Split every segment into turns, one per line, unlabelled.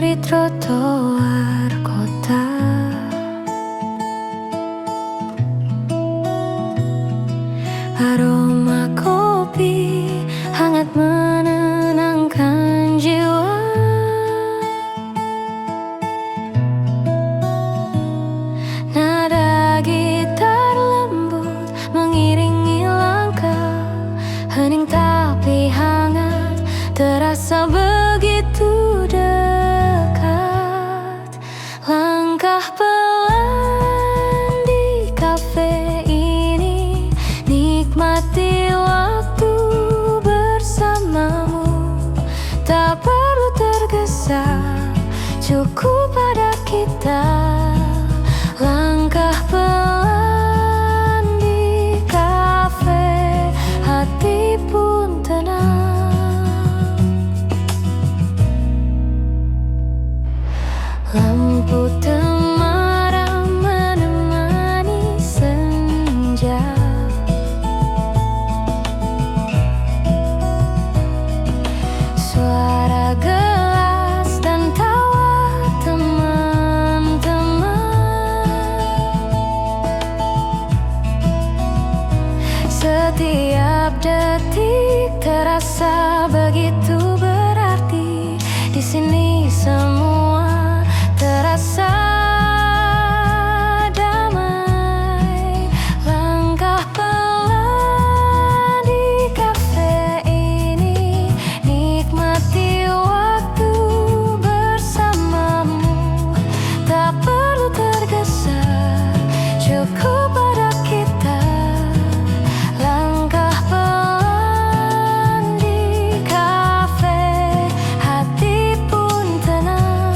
di trotoar kota. Aroma kopi hangat menenangkan jiwa. Nada gitar lembut mengiringi langkah. Hening tapi hangat, terasa begitu dekat. Langkah pelan di kafe ini, nikmati waktu bersamamu. Tak perlu tergesa, cukup pada kita. Langkah pelan di kafe, hati pun tenang. Lampu temaram menemani senja. Suara gelas dan tawa teman-teman. Setiap detik terasa begitu berarti. Di sini semua terasa damai. Langkah pelan di kafe ini, nikmati waktu bersamamu. Tak perlu tergesa, cukup pada kita. Langkah pelan di kafe, hati pun tenang.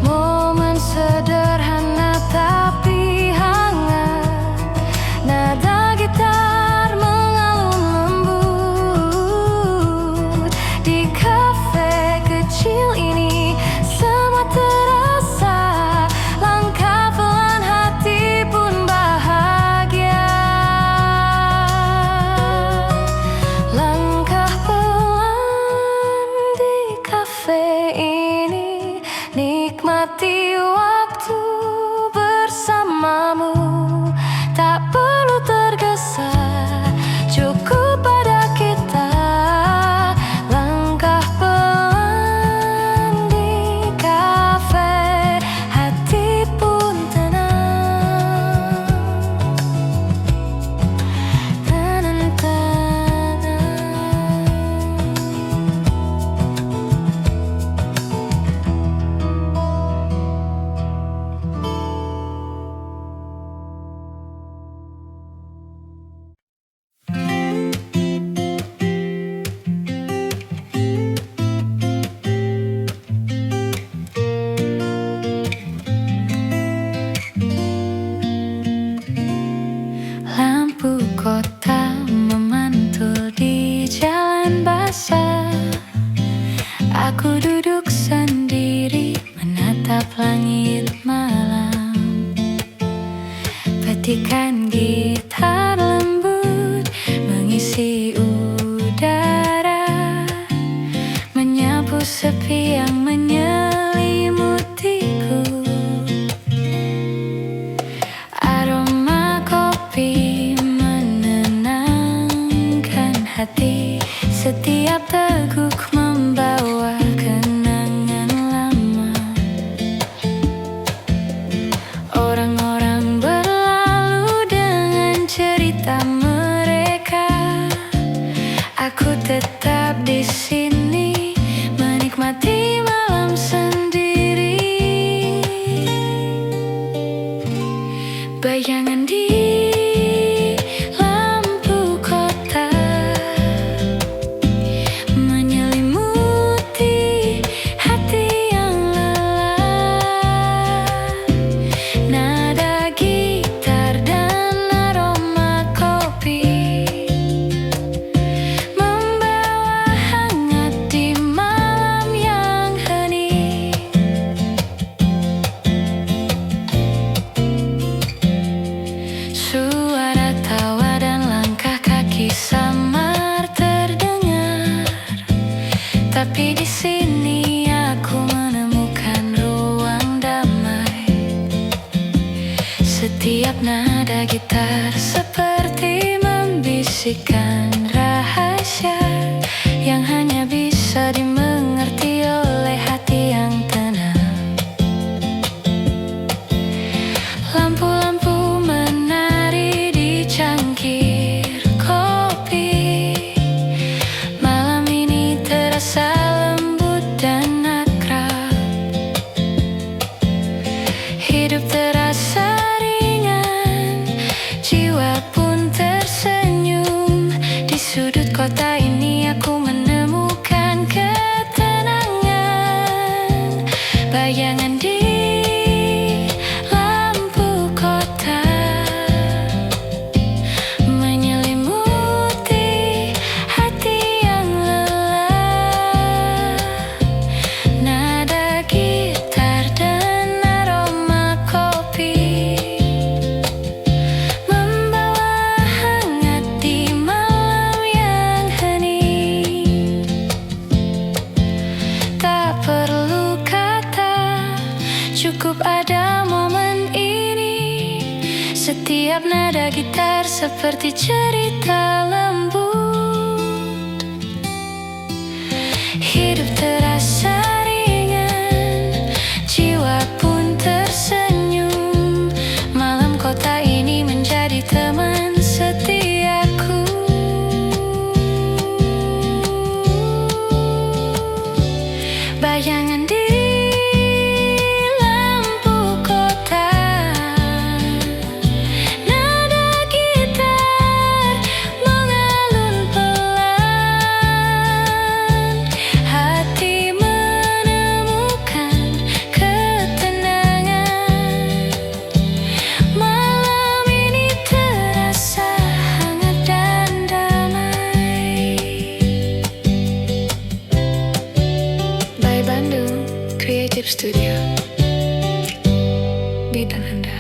Momen sederhana tapi hangat. Nada gitar mengalun lembut. Di kafe kecil ini semua terasa. Langkah pelan, hati pun bahagia. Langkah pelan di kafe ini, nikmati waktu bersamamu. Tak perlu tergesa, cukup pada kita. Langkah pelan di kafe, hati pun tenang. Lampu kota memantul di jalan basah. Aku duduk sendiri menatap langit malam. Petikan gitar lembut mengisi udara, menyapu sepi yang menyelimutiku. Aroma kopi menenangkan hati. Setiap teguk membawa kenangan lama. Orang-orang berlalu dengan cerita mereka. Aku tetap di sini menikmati malam sendiri. Bayangan di lampu kota menyelimuti hati yang lelah. Nada gitar dan aroma kopi membawa hangat di malam yang hening. Tapi di sini aku menemukan ruang damai. Setiap nada gitar seperti membisikkan rahasia yang hanya bisa dimengerti oleh hati yang tenang. Lampu-lampu menari di cangkir kopi. Malam ini terasa lembut dan akrab. Hidup terasa ringan, jiwa pun tersenyum. Di sudut kota ini aku menemukan ketenangan. Bayangan di lampu kota menyelimuti hati yang lelah. Nada gitar dan aroma kopi membawa hangat di malam yang hening. Tak perlu kata, cukup ada momen ini. Setiap nada gitar seperti cerita lembut. Hidup terasa ringan, jiwa pun tersenyum. Malam kota ini menjadi teman setiaku. Bayangan di lampu kota, nada gitar mengalun pelan. Hati menemukan ketenangan. Malam ini terasa hangat dan damai. By Bandung Creative Studio, bidang Anda.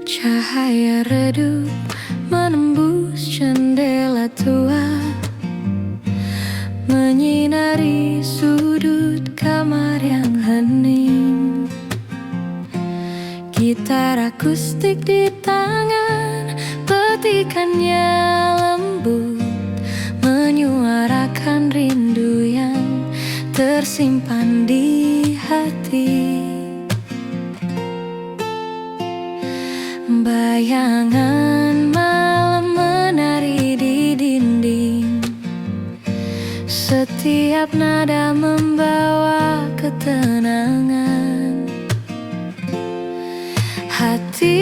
Cahaya redup menembus jendela tua, menyinari sudut kamar yang hening. Gitar akustik di tangan, petikannya lembut, menyuarakan rindu yang tersimpan di hati. Bayangan malam menari di dinding. Setiap nada membawa ketenangan. Hati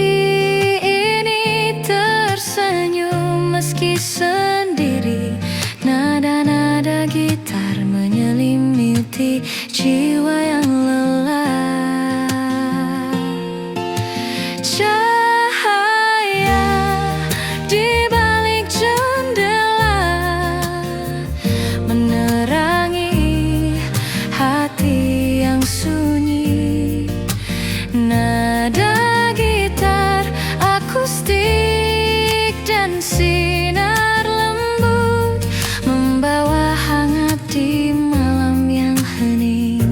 ini tersenyum meski sendiri. Nada-nada gitar menyelimuti jiwa yang lelah. Cahaya di balik jendela menerangi hati yang sunyi. Nada gitar akustik dan sinar lembut membawa hangat di malam yang hening.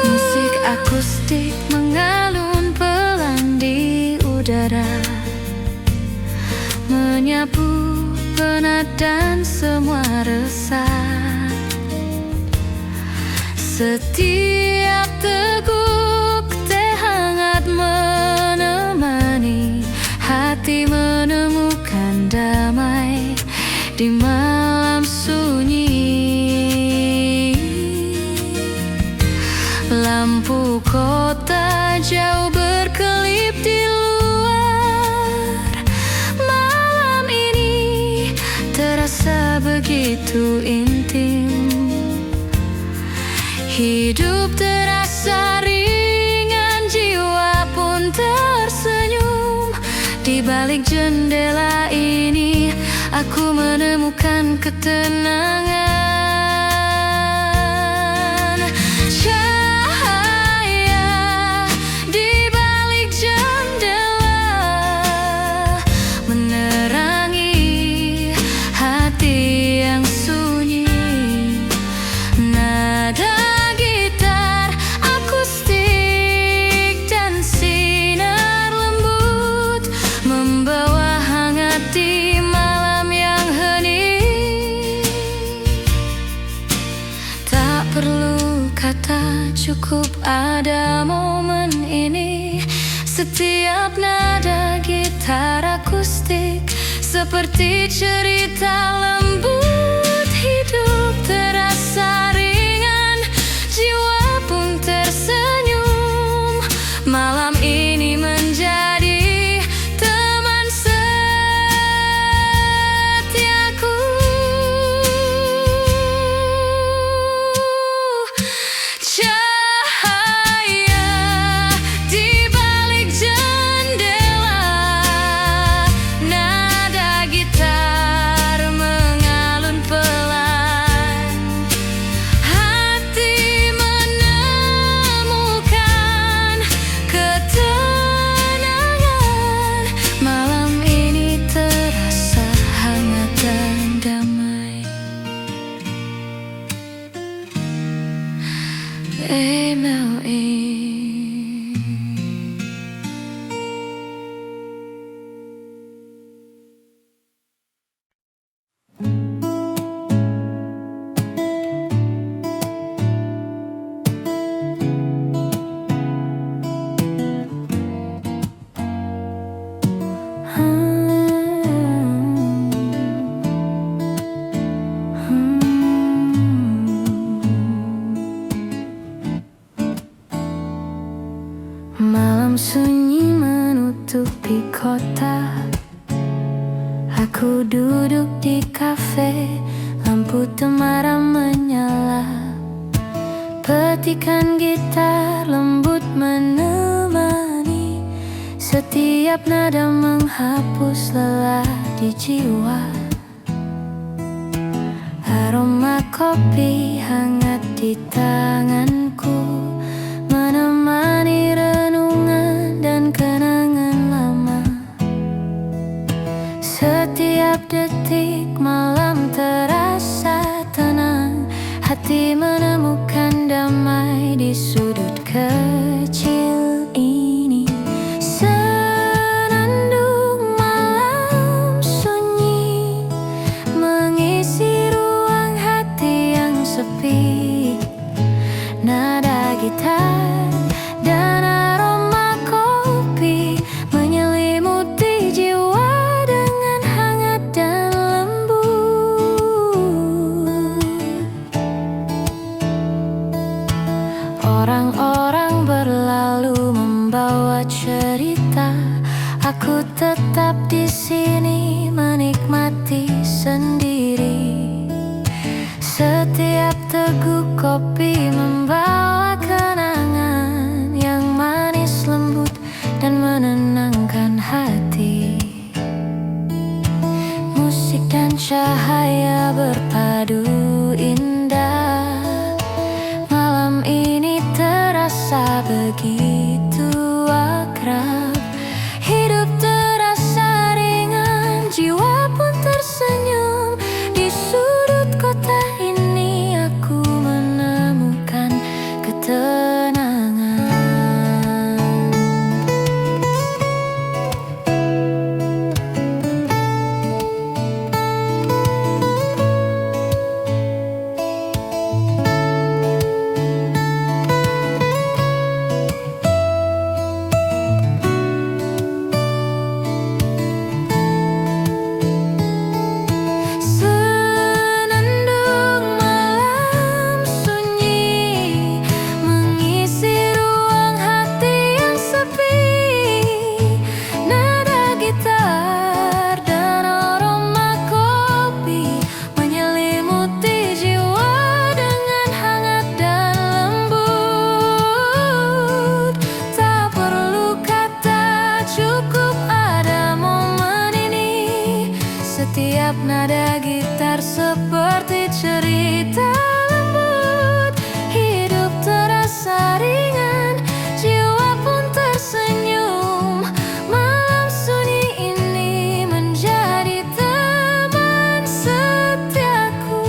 Musik akustik mengalun pelan di udara, menyapu penat dan semua resah. Setiap teguk teh hangat menemani hati menemukan damai di malam sunyi. Lampu terasa begitu intim. Hidup terasa ringan, jiwa pun tersenyum. Di balik jendela ini, aku menemukan ketenangan. Cahaya di balik jendela menerangi hati yang sunyi. Nada gitar akustik dan sinar lembut membawa hangat di malam yang hening. Tak perlu kata, cukup ada momen ini. Setiap nada gitar akustik seperti cerita lembut. Hidup terasa ringan, jiwa pun tersenyum. Malam ini menjadi teman setiaku. Cahaya di balik jendela, nada gitar mengalun pelan. Hati menemukan ketenangan. Malam ini terasa hangat dan damai. MLE. Malam sunyi menutupi kota. Aku duduk di kafe, lampu temaram menyala. Petikan gitar lembut menemani. Setiap nada menghapus lelah di jiwa. Aroma kopi hangat di tanganku menemani renungan dan kenangan lama. Setiap detik malam terasa tenang. Hati menemukan damai di sudut kecil ini. Senandung malam sunyi mengisi ruang hati yang sepi. Nada gitar dan aroma kopi menyelimuti jiwa dengan hangat dan lembut. Orang-orang berlalu membawa cerita. Aku tetap di sini menikmati sendiri. Setiap teguk kopi membawa kenangan yang manis lembut dan menenangkan hati. Musik dan cahaya berpadu indah. Malam ini terasa begitu akrab. Hidup terasa ringan, jiwa pun tersenyum. Di sudut kota ini aku menemukan ketenangan. Nada gitar seperti cerita lembut. Hidup terasa ringan, jiwa pun tersenyum. Malam sunyi ini menjadi teman setiaku.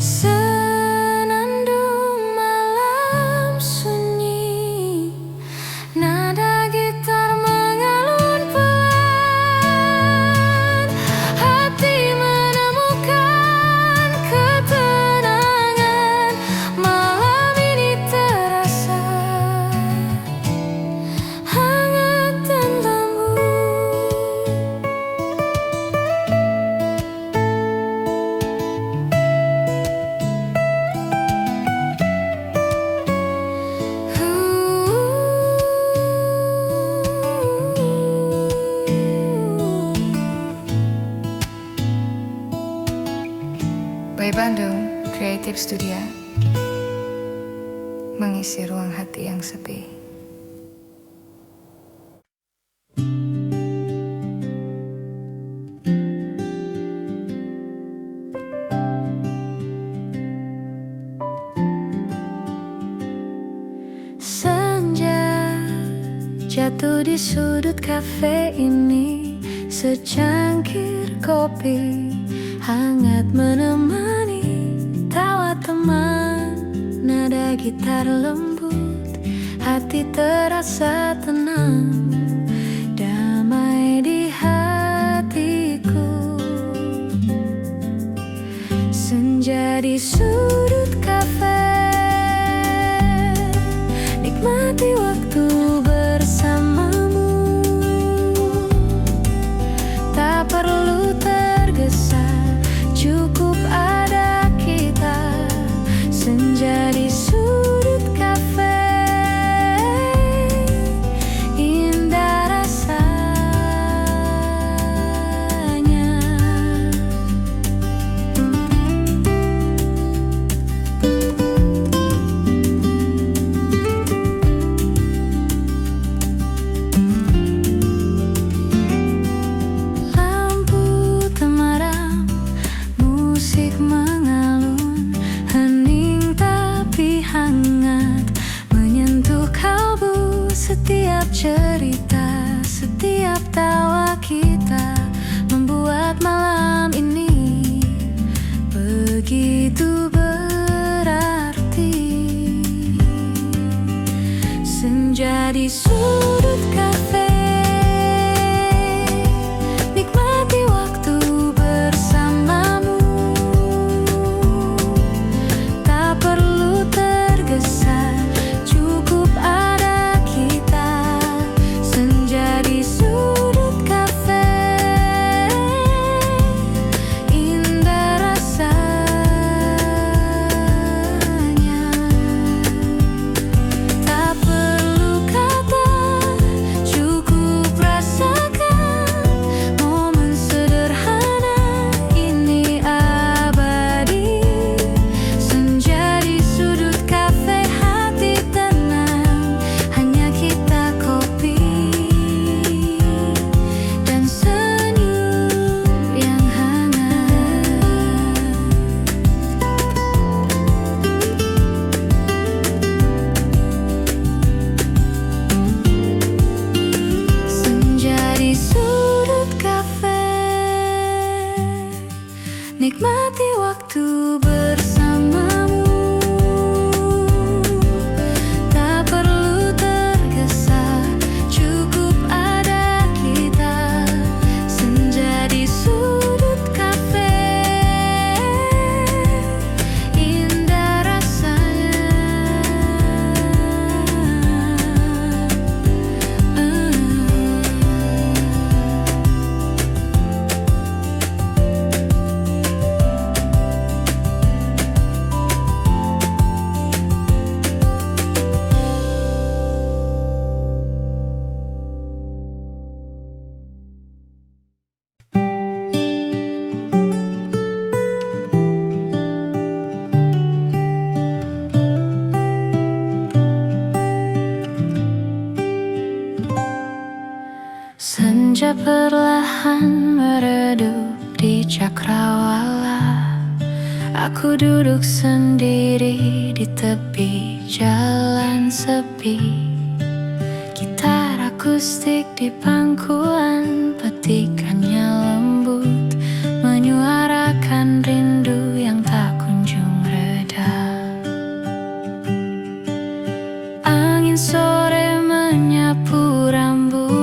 Senandung malam sunyi, nada gitar mengalun pelan. Hati menemukan ketenangan. Malam ini terasa hangat dan lembut.
By Bandung Creative Studio mengisi ruang hati yang sepi.
Senja jatuh di sudut kafe ini, secangkir kopi hangat menemani tawa teman. Nada gitar lembut, hati terasa tenang, damai di hatiku. Senja di sudut kafe, nikmati waktu bersamamu. Tak perlu tergesa, cukup ada kita. Senja di sudut kafe, indah rasanya. Lampu temaram, musik mengalun, hening tapi hangat, menyentuh kalbu. Setiap cerita, setiap tawa kita membuat malam ini begitu berarti. Senja di sudut kafe, nikmati waktu bersamamu. Tak perlu tergesa, cukup ada kita. Senja di sudut kafe, indah rasanya. Tak perlu kata, cukup rasakan. Momen sederhana ini abadi. Senja di sudut kafe, hati tenang, hanya kita, kopi dan senyum yang hangat. Senja di sudut kafe, nikmati waktu bersamamu. Tak perlu tergesa, cukup ada kita. Senja di sudut kafe, indah rasanya. Senja perlahan meredup di cakrawala. Aku duduk sendiri di tepi jalan sepi. Gitar akustik di pangkuan, petikannya lembut, menyuarakan rindu yang tak kunjung reda. Angin sore menyapu rambutku,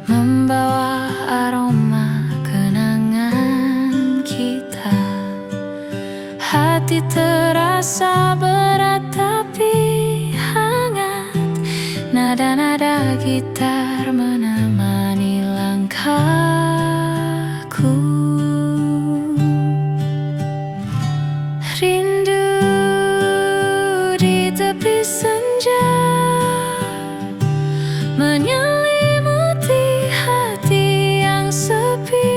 membawa aroma kenangan kita. Hati terasa berat tapi hangat, nada-nada gitar menemani langkahku. Rindu di tepi senja menyelimuti hati yang sepi.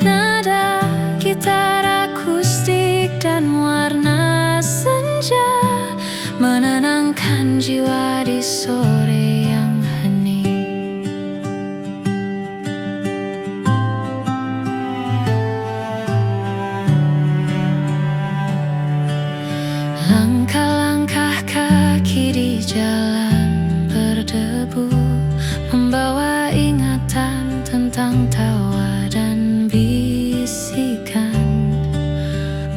Nada gitar akustik dan warna senja menenangkan jiwa di sore yang hening. Langkah-langkah kaki di jalan berdebu, membawa ingatan tentang tawa dan bisikan.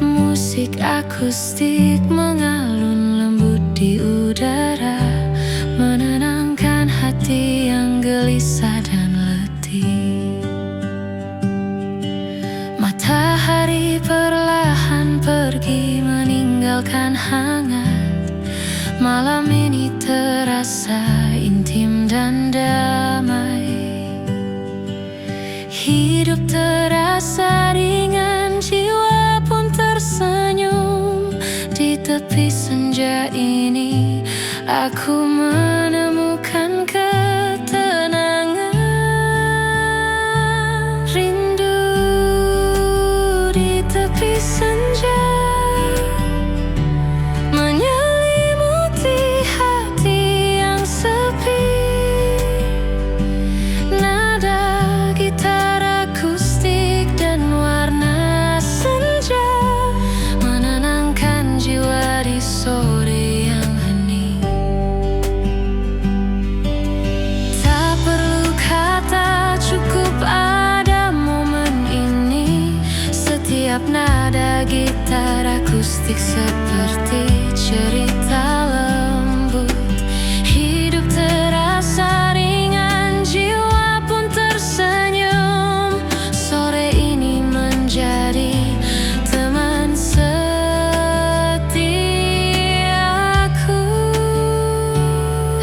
Musik akustik mengalun lembut di udara, menenangkan hati yang gelisah dan letih. Matahari perlahan pergi meninggalkan hangat. Malam ini terasa intim dan damai. Hidup terasa ringan, jiwa pun tersenyum. Di tepi senja ini aku menemukan ketenangan. Rindu di tepi senja menyelimuti hati yang sepi. Nada gitar akustik dan warna senja menenangkan jiwa di sore yang hening. Tak perlu kata, cukup ada momen ini. Setiap nada gitar akustik seperti cerita lembut. Hidup terasa ringan, jiwa pun tersenyum. Sore ini menjadi teman setiaku.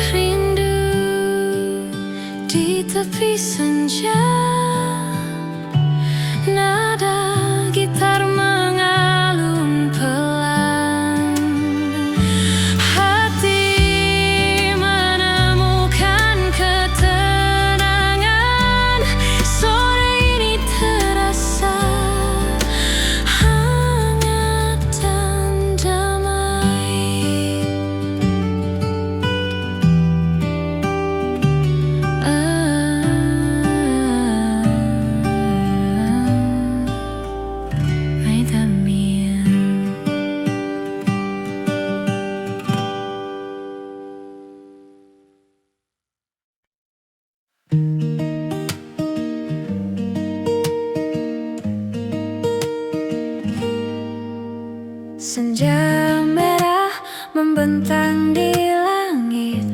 Rindu di tepi senja, nada gitar mengalun pelan. Hati menemukan ketenangan. Sore ini terasa hangat dan damai. Mai Damien. Senja merah membentang di langit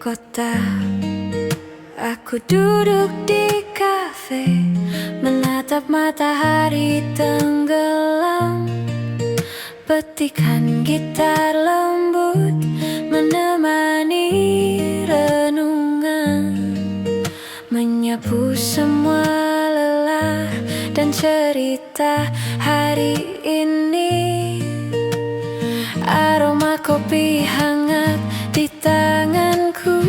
kota. Aku duduk di kafe, menatap matahari tenggelam. Petikan gitar lembut menemani renungan, menyapu semua lelah dan cerita hari ini. Aroma kopi hangat di tanganku,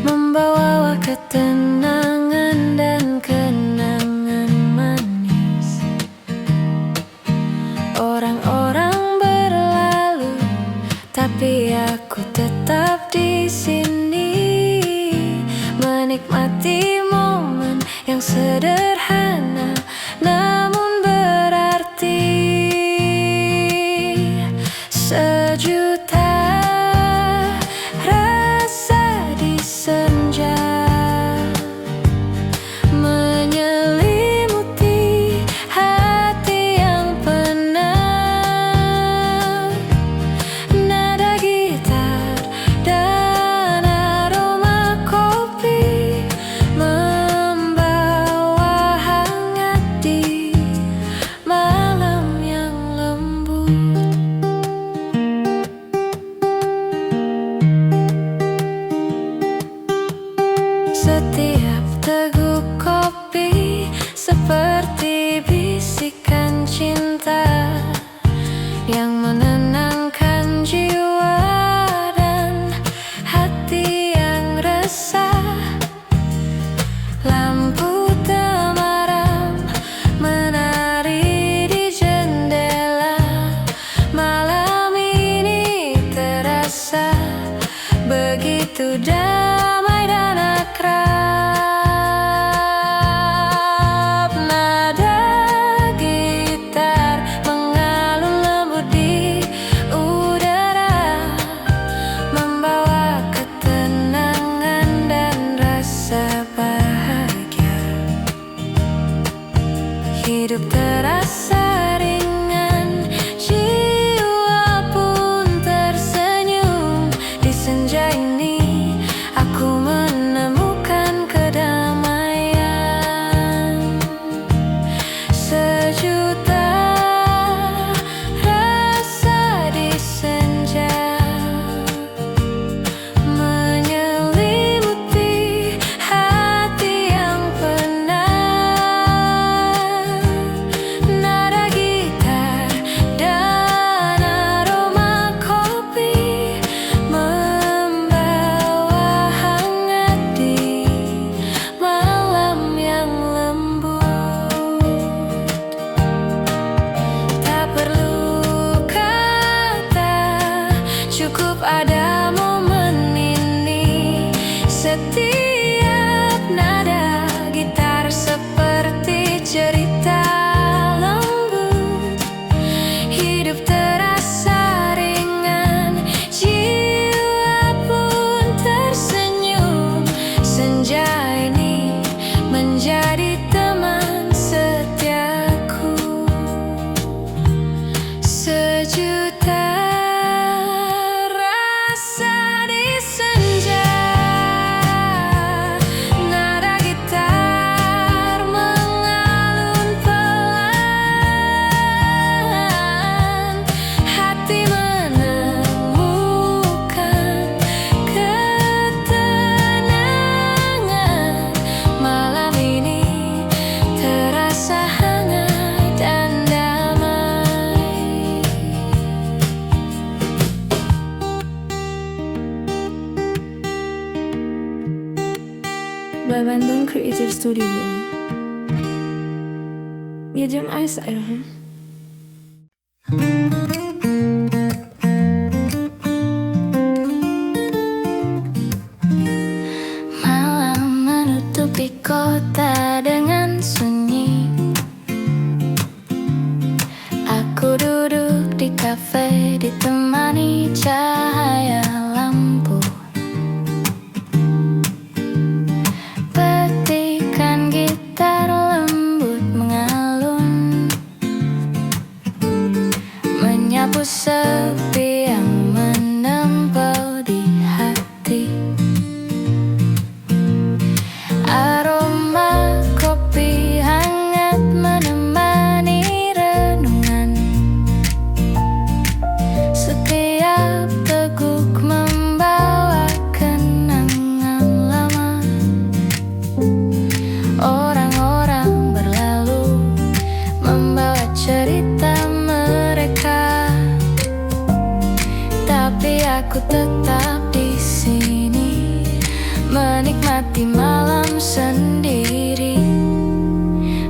membawa ketenangan dan kenangan manis. Orang-orang tapi aku tetap di sini menikmati momen yang sederhana namun berarti. Sejuta rasa di senja menyelimuti hati yang penat. Nada gitar dan aroma kopi membawa hangat di malam yang lembut. Setiap teguk kopi seperti bisikan cinta yang menenangkan jiwa dan hati yang resah. Lampu temaram menari di jendela. Malam ini terasa begitu damai dan akrab. Nada gitar mengalun lembut di udara, membawa ketenangan dan rasa bahagia. Hidup terasa ringan, jiwa pun tersenyum. Di senja ini aku menemukan kedamaian. Sejuta rasa di senja menyelimuti hati yang penat. Nada gitar dan aroma kopi membawa hangat di malam yang lembut. Tak perlu kata, cukup ada momen ini. Setiap nada gitar seperti cerita lembut. Hidup terasa ringan, jiwa pun tersenyum. Senja ini menjadi teman setiaku. Sejuta rasa di senja, nada gitar mengalun pelan. Hati menemukan ketenangan. Malam ini terasa hangat dan damai.
By Bandung Creative Studio. Ya jam asa ya.
Malam menutupi kota dengan sunyi. Aku duduk di kafe ditemani cahaya lampu. Petikan gitar lembut mengalun, menyapu sepi yang menempel di hati. Aroma kopi hangat menemani renungan. Setiap teguk membawa kenangan lama. Orang-orang berlalu membawa cerita mereka, tapi aku tetap di sini menikmati malam sendiri.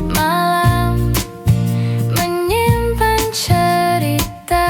Malam menyimpan cerita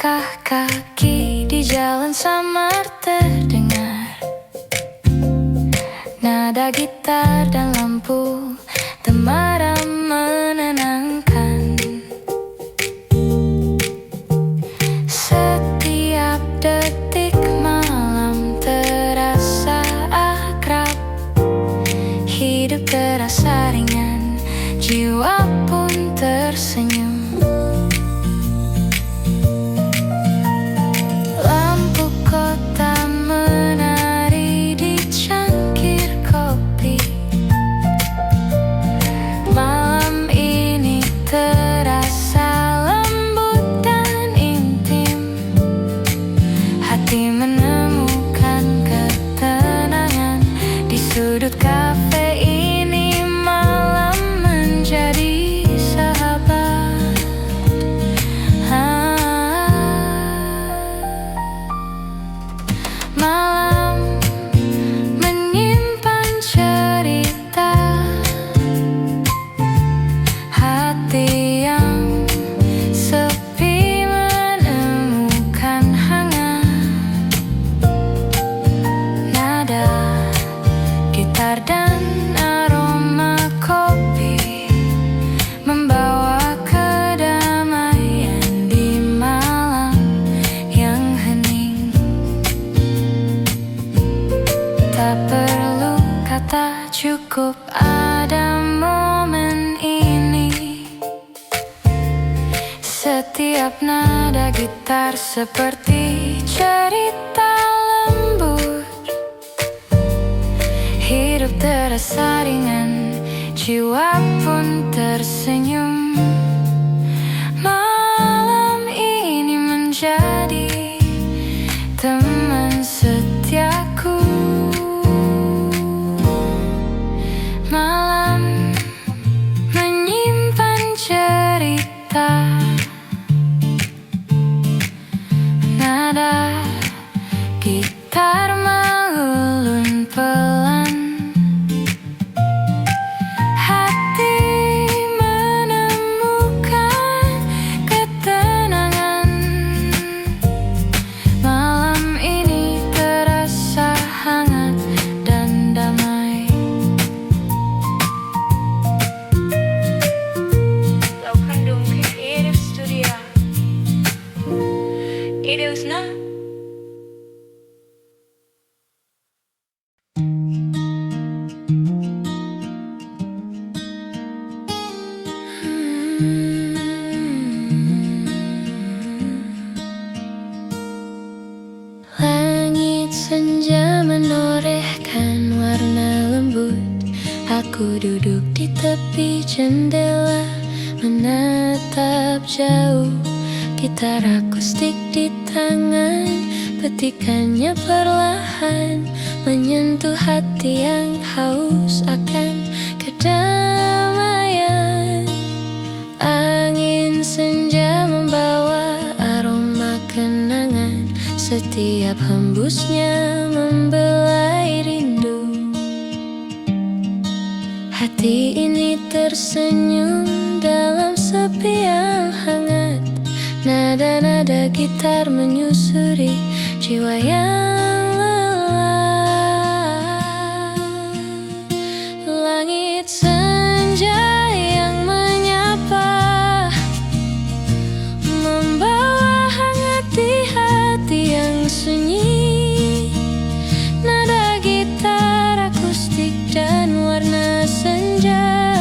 Langkah kaki di jalan samar terdengar, nada gitar dan lampu temaram menenangkan. Setiap detik malam terasa akrab, hidup terasa ringan, jiwa pun tersenyum. Lampu kota menari di cangkir kopi. Malam ini terasa lembut dan intim. Hati menemukan ketenangan di sudut kafe ini. Malam menjadi sahabat. Malam menyimpan cerita, hati yang sepi menemukan hangat. Nada gitar dan aroma kopi membawa kedamaian di malam yang hening. Tak perlu kata, cukup ada momen ini. Setiap nada gitar seperti cerita lembut. Hidup terasa ringan, jiwa pun tersenyum. Malam ini menjadi teman setiaku. Malam menyimpan cerita, nada gitar mengulun pelan. Hati menemukan ketenangan. Malam ini terasa hangat dan damai. Laukandung Creative Studio. Ideusna langit senja menorehkan warna lembut. Aku duduk di tepi jendela, menatap jauh. Gitar akustik di tangan, petikannya perlahan menyentuh hati yang haus akan kedamaian. Angin senja membawa aroma kenangan, setiap hembusnya membelai rindu. Hati ini tersenyum dalam sepi yang hangat. Nada-nada gitar menyusuri jiwa yang lelah. Langit senja yang menyapa, membawa hangat di hati yang sunyi. Nada gitar akustik dan warna senja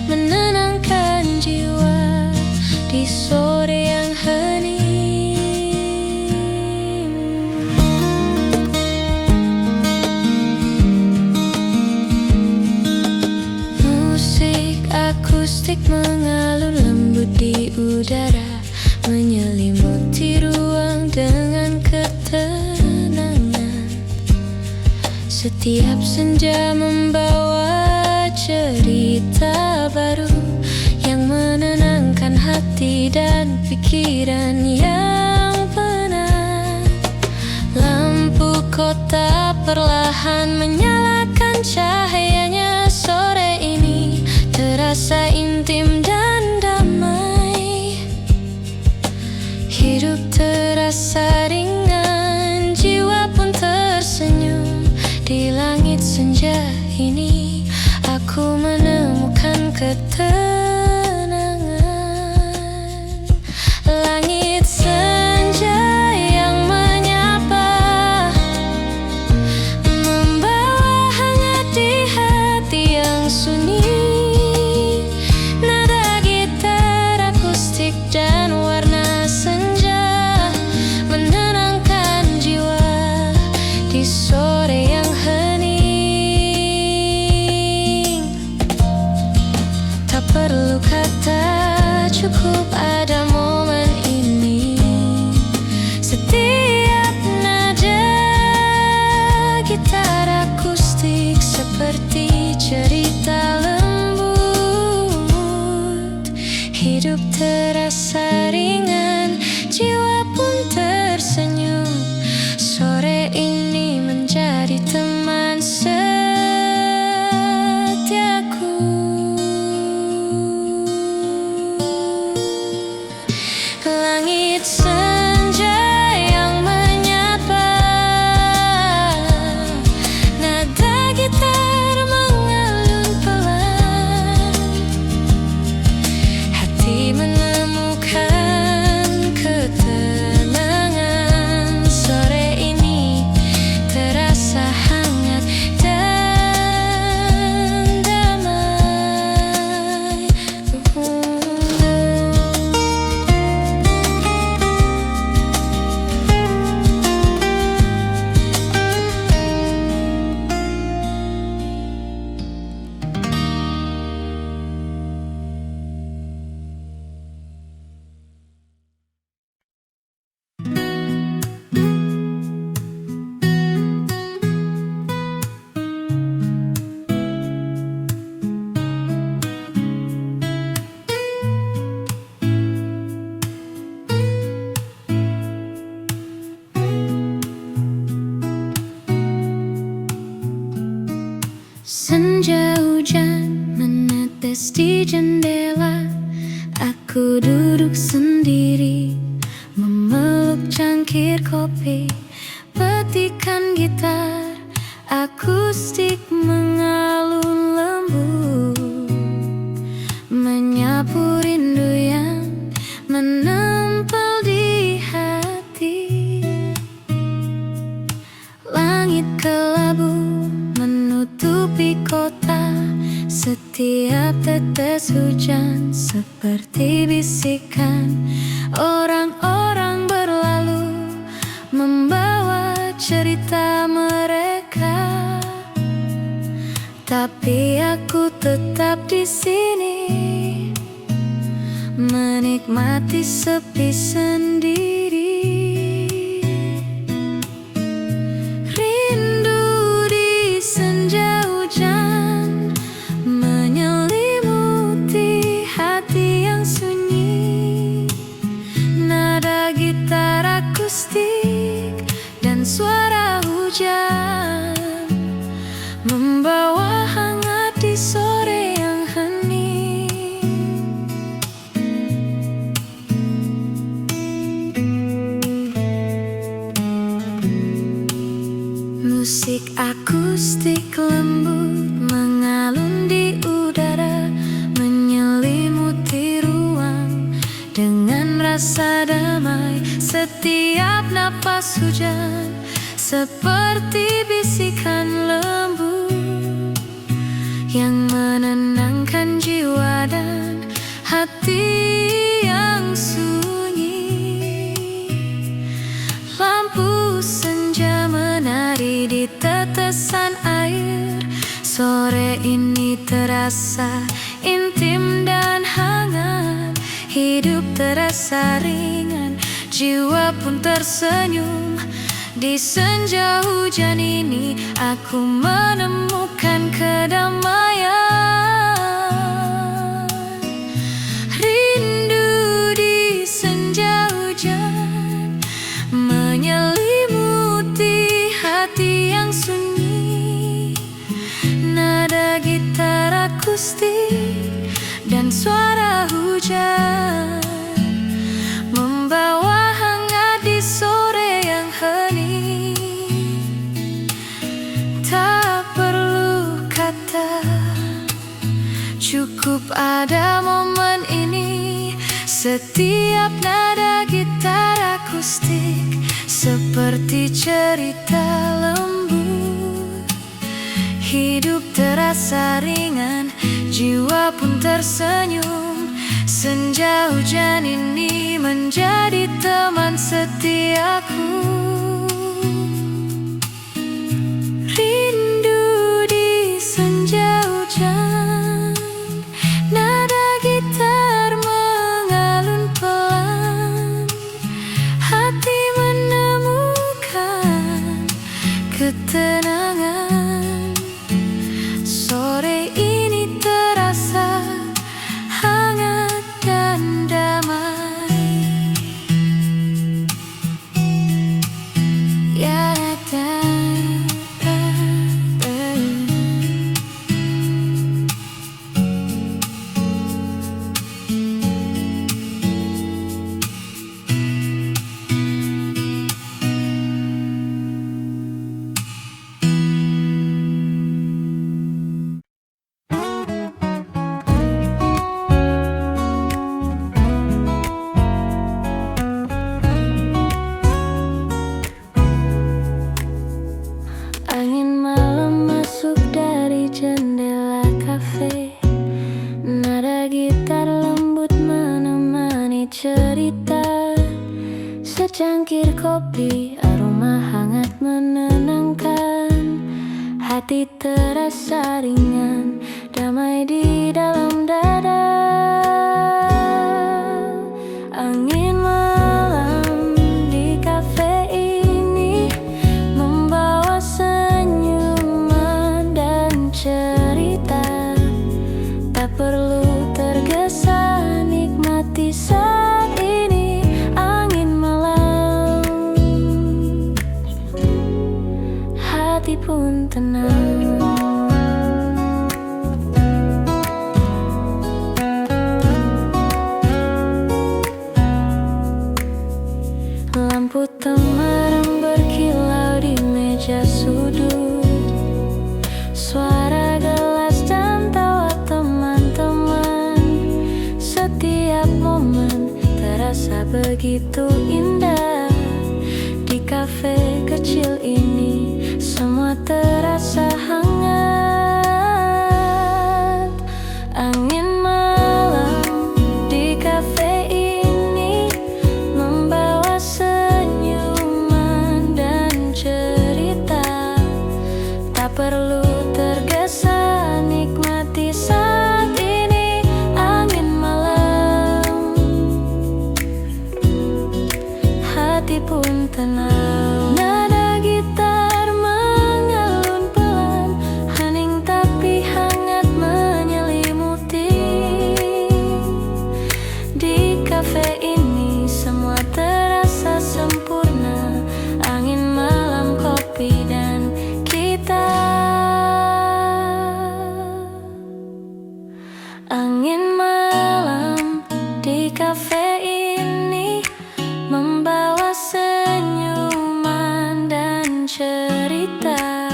menenangkan jiwa di sore yang hening. Musik akustik mengalun lembut di udara, menyelimuti ruang dengan ketenangan. Setiap senja membawa cerita baru yang menenangkan hati dan pikiran yang penat. Lampu kota perlahan menyalakan cahayanya. Sore ini terasa intim dan damai. Hidup terasa ringan, jiwa pun tersenyum. Di langit senja ini aku menemukan ketenangan. Langit senja yang menyapa, membawa hangat di hati yang sunyi. Nada gitar akustik dan warna senja menenangkan jiwa di sore yang hening. Tak perlu kata, cukup ada momen ini. Setiap nada gitar akustik seperti cerita lembut. Hidup terasa ringan, jiwa pun tersenyum. Sore ini menjadi teman setiaku. Langit senja yang menyapa, nada gitar mengalun pelan. Hati menemukan ketenangan. Sore ini terasa hangat dan damai. Senja hujan menetes di jendela. Aku duduk sendiri, memeluk cangkir kopi. Petikan gitar akustik mengalun lembut, menyapu rindu yang menempel di hati. Langit kelabu menutupi kota. Setiap tetes hujan seperti bisikan. Orang-orang berlalu membawa cerita mereka, tapi aku tetap di sini, menikmati sepi sendiri. Dan suara hujan membawa hangat di sore yang hening. Musik akustik lembut mengalun di udara, menyelimuti ruang dengan rasa damai. Setiap napas hujan seperti bisikan lembut yang menenangkan jiwa dan hati yang sunyi. Lampu senja menari di tetesan air. Sore ini terasa intim dan hangat. Hidup terasa ringan, jiwa pun tersenyum. Di senja hujan ini aku menemukan kedamaian. Rindu di senja hujan menyelimuti hati yang sunyi. Nada gitar akustik dan suara hujan membawa hangat di nada gitar akustik seperti cerita lembut. Hidup terasa ringan, jiwa pun tersenyum. Senja hujan ini menjadi teman setiaku. Rindu di senja hujan, nada gitar mengalun pelan. Hati menemukan ketenangan. Sore ini terasa hangat dan damai. Ya angin malam masuk dari jendela kafe. Nada gitar lembut menemani cerita. Secangkir kopi, aroma hangat menenangkan. Hati terasa ringan, damai di dalam dada. Angin malam di kafe ini membawa senyuman dan cerita. Tak perlu tergesa, nikmati saat ini. Angin malam, hati pun tenang. Lampu temaram berkilau di meja sudut. Suara gelas dan tawa teman-teman. Setiap momen terasa begitu indah. Di kafe kecil ini semua terasa hangat. Angin malam di kafe ini membawa senyuman dan cerita. Tak perlu tergesa, nikmati saat ini. Angin malam, hati pun tenang. Nada gitar mengalun pelan, hening tapi hangat menyelimuti. Di kafe ini semua terasa sempurna. Angin malam, kopi dan kita. Angin malam di kafe ini membawa senyuman dan cerita.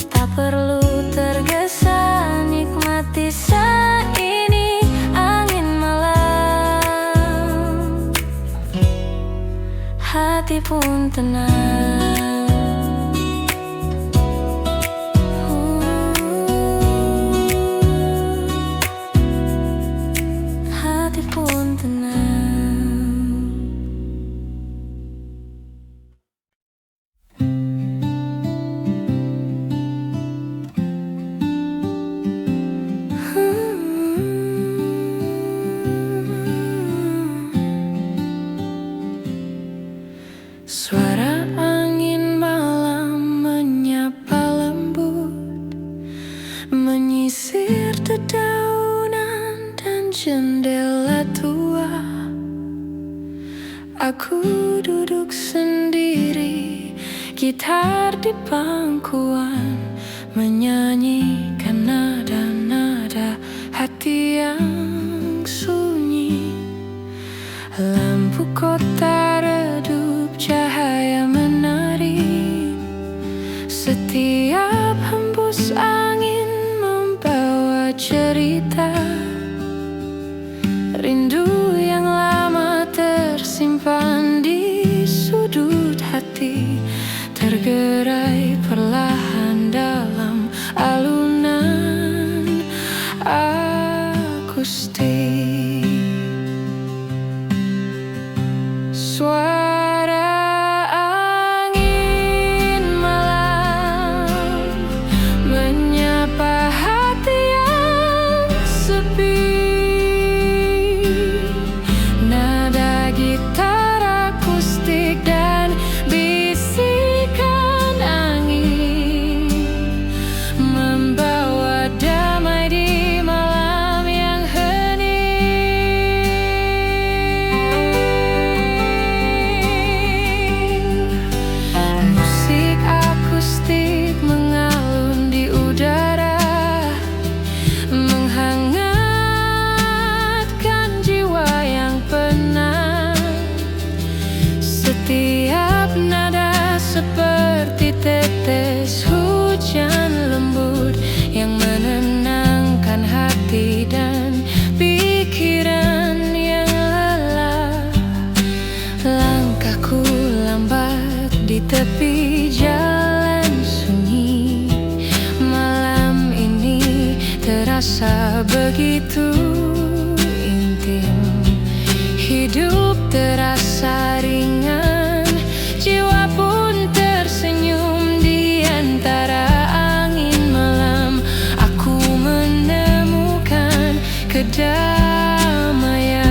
Tak perlu tergesa, nikmati saat ini. Angin malam, hati pun tenang. Hati pun tenang. Suara angin malam menyapa lembut, menyisir dedaunan dan jendela tua. Aku duduk sendiri, gitar di pangkuan, menyanyikan nada-nada hati yang sunyi. Lampu kota redup, cahaya menari. Setiap hembus angin membawa cerita. Rindu yang lama berderai perlahan dalam alunan akustik. Suara angin malam menyapa hati yang sepi. Nada gitar akustik dan bisikan angin membawa damai di malam yang hening. Musik akustik mengalun di udara, menghangatkan jiwa yang penat. Setiap nada seperti tetes hujan lembut yang menenangkan hati dan pikiran yang lelah. Langkahku lambat di tepi jalan sunyi. Malam ini terasa begitu intim. Hidup terasa ringan, jiwa pun tersenyum di antara angin malam. Aku menemukan kedamaian.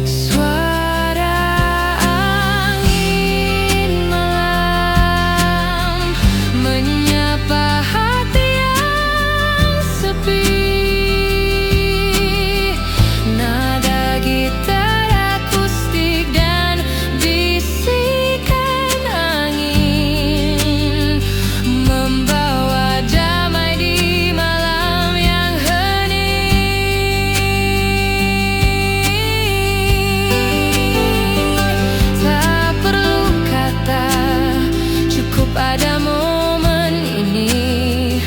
Suara angin malam menyapa hati yang sepi. Nada gitar akustik dan bisikan angin membawa damai di malam yang hening. Tak perlu kata, cukup ada momen ini.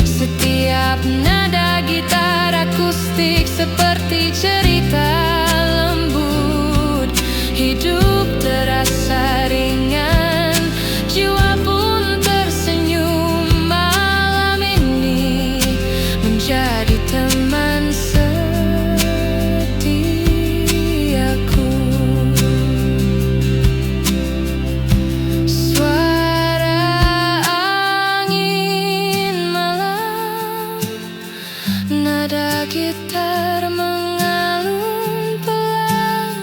Setiap nada gitar akustik seperti cerita lembut. Hidup terasa ringan, jiwa pun tersenyum. Malam ini menjadi teman setiaku. Suara angin malam, nada gitar mengalun pelan.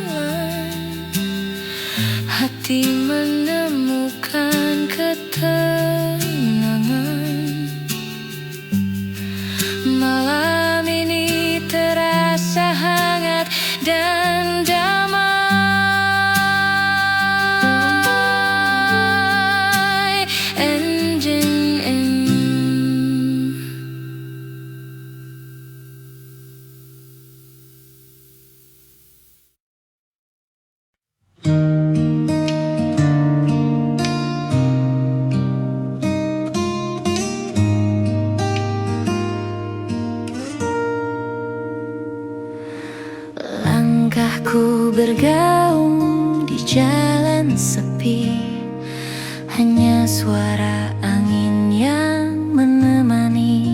Hati menemukan ketenangan. Malam ini terasa hangat dan damai. Langkahku bergaung di jalan sepi, hanya suara angin yang menemani.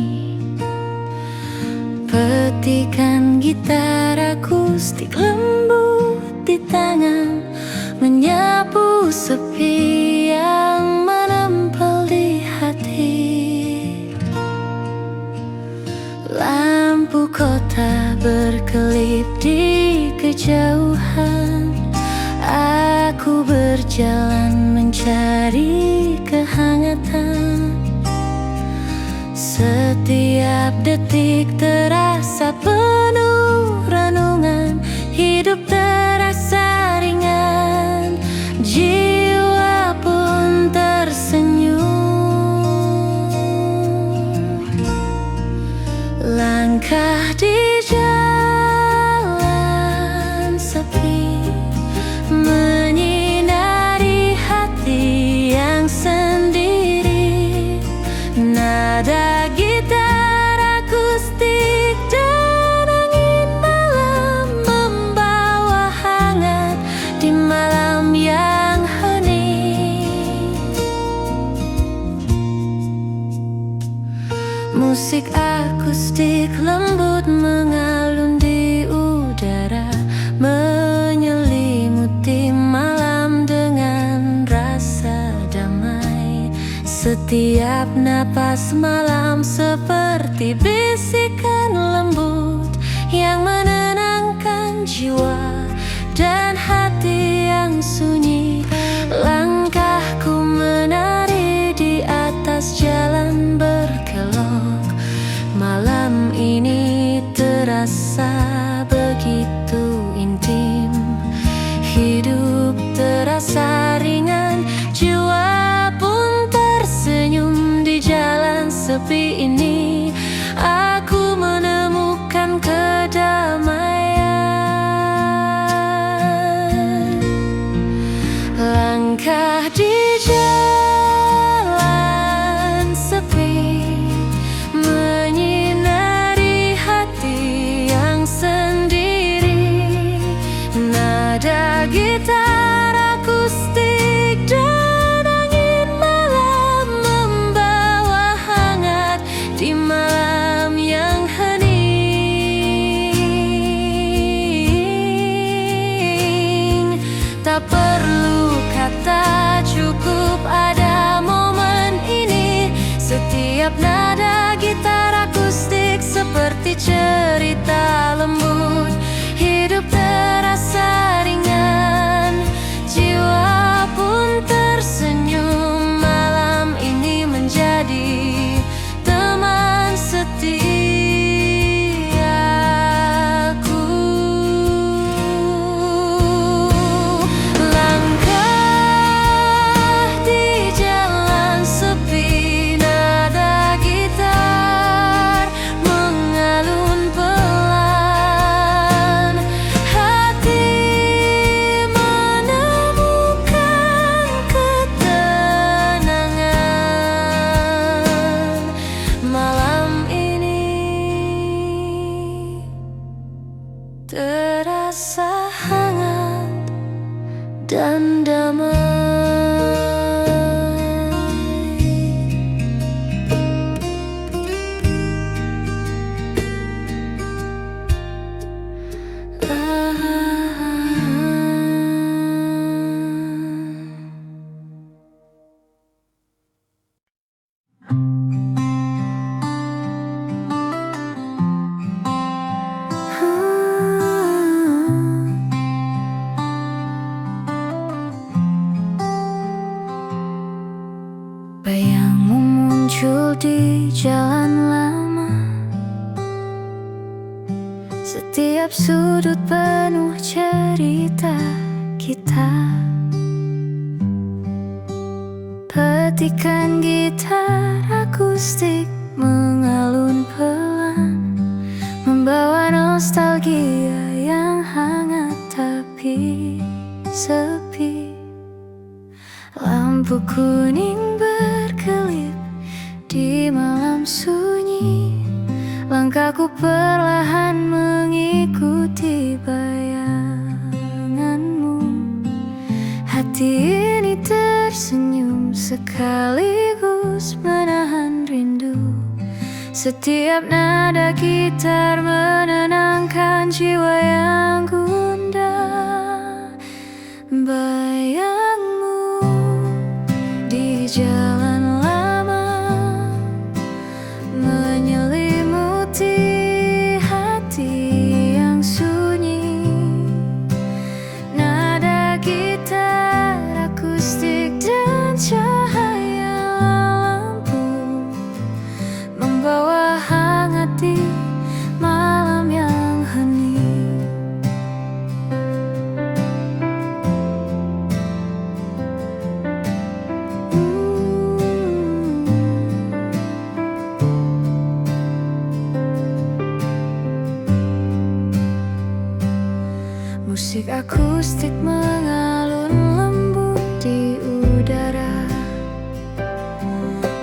Petikan gitar akustik lembut di tangan menyapu sepi yang menempel di hati. Lampu kota berkelip di kejauhan. Aku berjalan mencari kehangatan. Setiap detik terasa penuh renungan. Hidup terasa ringan, jiwa pun tersenyum. Langkah di jalan sepi menyinari hati yang sendiri. Nada gitar akustik dan
Setiap napas malam seperti bisikan lembut yang menenangkan jiwa dan hati yang sunyi. Langkahku menari di atas jalan berkelok. Malam ini terasa begitu intim. Hidup terasa ringan, jiwa pun tersenyum. Di jalan sepi ini aku menemukan kedamaian. Langkah di jalan sepi menyinari hati yang sendiri. Nada gitar akustik dan angin malam membawa hangat di malam yang hening. Tak perlu kata, cukup ada momen ini. Setiap nada gitar akustik seperti cerita lembut. Hidup terasa ringan, jiwa pun tersenyum. Malam ini menjadi teman setiaku. Langkah di jalan sepi, nada gitar mengalun pelan. Hati menemukan ketenangan. Malam ini terasa hangat dan damai.
Bayangmu muncul di jalan lama. Setiap sudut penuh cerita kita. Petikan gitar akustik mengalun pelan, membawa nostalgia yang hangat tapi sepi. Lampu kuning berkelip di malam sunyi. Langkahku perlahan mengikuti bayanganmu. Hati ini tersenyum sekaligus menahan rindu. Setiap nada gitar menenangkan jiwa yang gundah. Bayangmu di jalan lama menyelimuti hati yang sunyi. Nada gitar akustik dan cahaya lampu membawa hangat di malam yang hening. Musik akustik mengalun lembut di udara,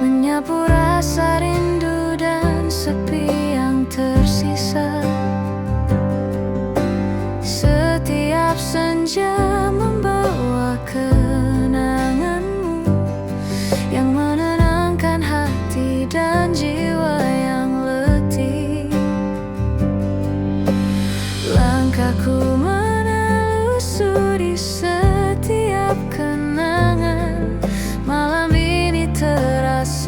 menyapu rasa rindu dan sepi yang tersisa. Setiap senja membawa kenanganmu yang menenangkan hati dan jiwa yang letih. Langkahku menelusuri setiap kenangan. Malam ini terasa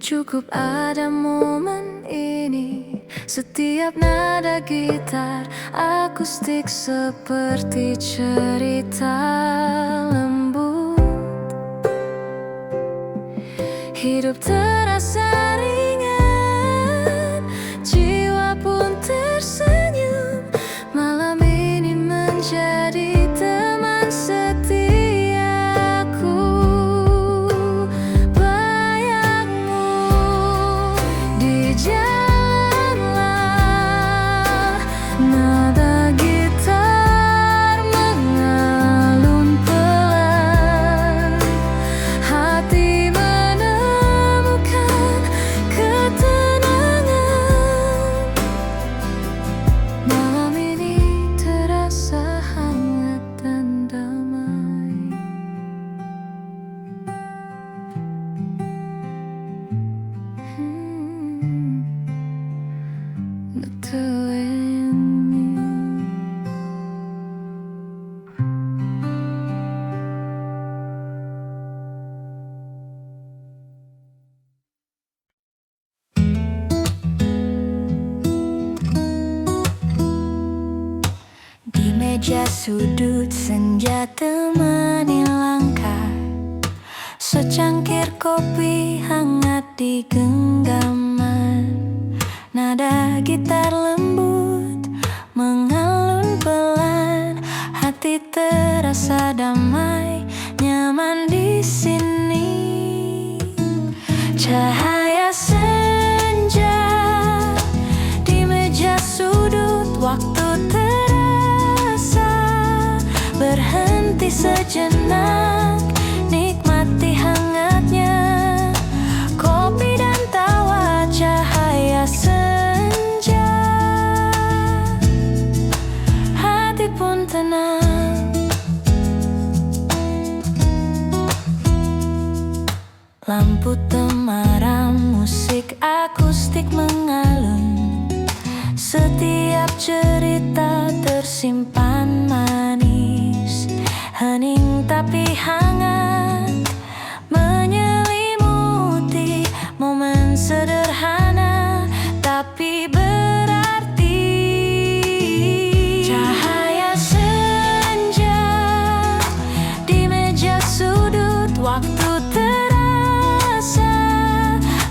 Cukup ada momen ini, setiap nada gitar akustik seperti cerita lembut. Hidup terasa ringan, jiwa pun tersenyum. Malam ini menjadi teman setiaku. Bayangmu di jalanlah, nada gitar mengalun pelan. Hati menemukan ketenangan. Malam ini terasa hangat dan damai. Betul ini.
Di meja sudut senja temani langkah, secangkir kopi hangat di genggaman. Nada gitar lembut mengalun pelan. Hati terasa damai, nyaman di sini. Cahaya senja di meja sudut, waktu terasa berhenti sejenak. Nikmati hangatnya kopi dan tawa. Cahaya senja, hati pun tenang. Lampu temaram, musik akustik mengalun. Setiap cerita tersimpan manis, hening tapi hangat, menyelimuti momen sederhana tapi berarti. Cahaya senja di meja sudut, waktu terasa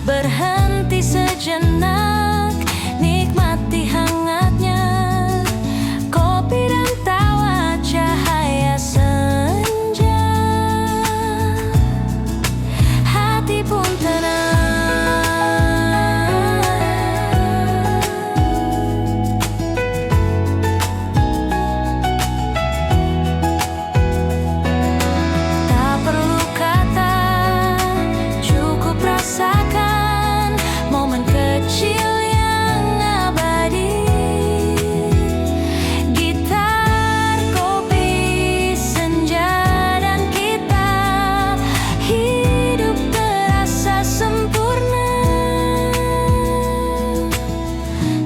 berhenti sejenak. Nikmati hangatnya kopi dan tawa. Cahaya senja, hati pun tenang. Tak perlu kata, cukup rasakan momen kecil yang abadi. Gitar, kopi, senja, dan kita, hidup terasa sempurna.